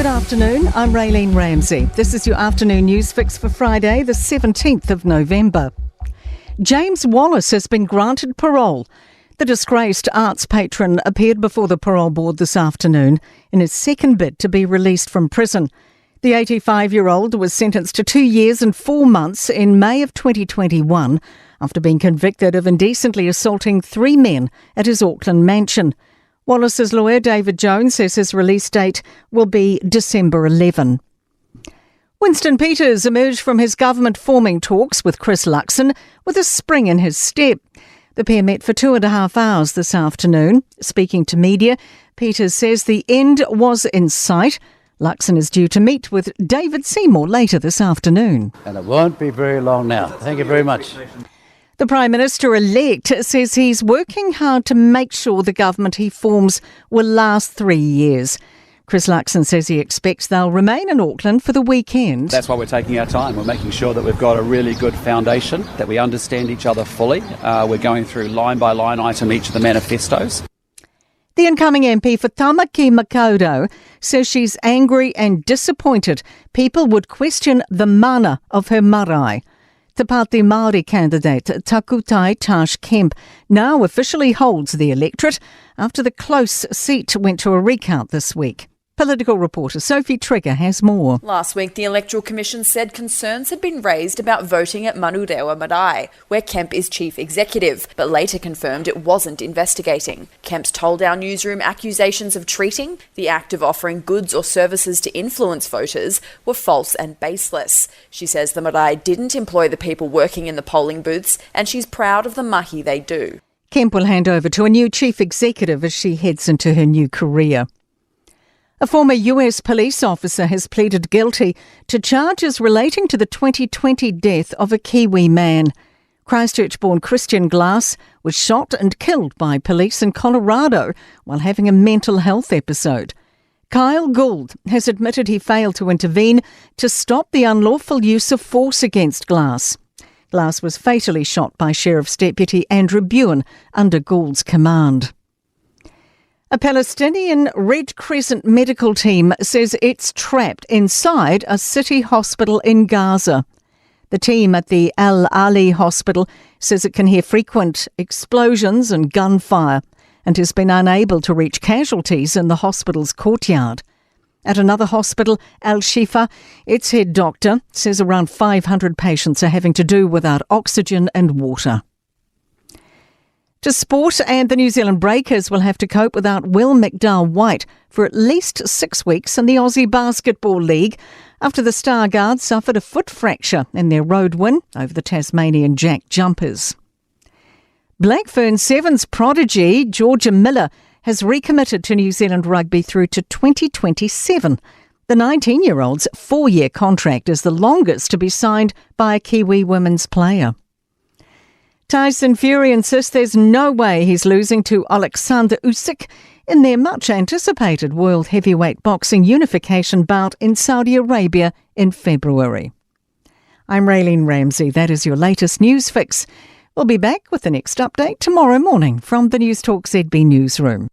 Good afternoon, I'm Raylene Ramsey. This is your afternoon news fix for Friday, the 17th of November. James Wallace has been granted parole. The disgraced arts patron appeared before the parole board this afternoon in his second bid to be released from prison. The 85-year-old was sentenced to 2 years and 4 months in May of 2021 after being convicted of indecently assaulting 3 men at his Auckland mansion. Wallace's lawyer, David Jones, says his release date will be December 11. Winston Peters emerged from his government-forming talks with Chris Luxon with a spring in his step. The pair met for 2.5 hours this afternoon. Speaking to media, Peters says the end was in sight. Luxon is due to meet with David Seymour later this afternoon. And it won't be very long now. Thank you very much. The Prime Minister-elect says he's working hard to make sure the government he forms will last 3 years. Chris Luxon says he expects they'll remain in Auckland for the weekend. That's why we're taking our time. We're making sure that we've got a really good foundation, that we understand each other fully. We're going through line by line item each of the manifestos. The incoming MP for Tamaki Makaurau says she's angry and disappointed people would question the mana of her marae. Te Pāti Māori candidate Takutai Tash Kemp now officially holds the electorate after the close seat went to a recount this week. Political reporter Sophie Trigger has more. Last week, the Electoral Commission said concerns had been raised about voting at Manurewa Marae, where Kemp is chief executive, but later confirmed it wasn't investigating. Kemp's told our newsroom accusations of treating, the act of offering goods or services to influence voters, were false and baseless. She says the marae didn't employ the people working in the polling booths, and she's proud of the mahi they do. Kemp will hand over to a new chief executive as she heads into her new career. A former US police officer has pleaded guilty to charges relating to the 2020 death of a Kiwi man. Christchurch-born Christian Glass was shot and killed by police in Colorado while having a mental health episode. Kyle Gould has admitted he failed to intervene to stop the unlawful use of force against Glass. Glass was fatally shot by Sheriff's Deputy Andrew Buin under Gould's command. A Palestinian Red Crescent medical team says it's trapped inside a city hospital in Gaza. The team at the Al Ali hospital says it can hear frequent explosions and gunfire and has been unable to reach casualties in the hospital's courtyard. At another hospital, Al Shifa, its head doctor says around 500 patients are having to do without oxygen and water. To sport, and the New Zealand Breakers will have to cope without Will McDowell-White for at least 6 weeks in the Aussie Basketball League after the Star Guards suffered a foot fracture in their road win over the Tasmanian Jack Jumpers. Blackfern Sevens prodigy Georgia Miller has recommitted to New Zealand rugby through to 2027. The 19-year-old's 4-year contract is the longest to be signed by a Kiwi women's player. Tyson Fury insists there's no way he's losing to Alexander Usyk in their much-anticipated World Heavyweight Boxing unification bout in Saudi Arabia in February. I'm Raylene Ramsey. That is your latest news fix. We'll be back with the next update tomorrow morning from the Newstalk ZB newsroom.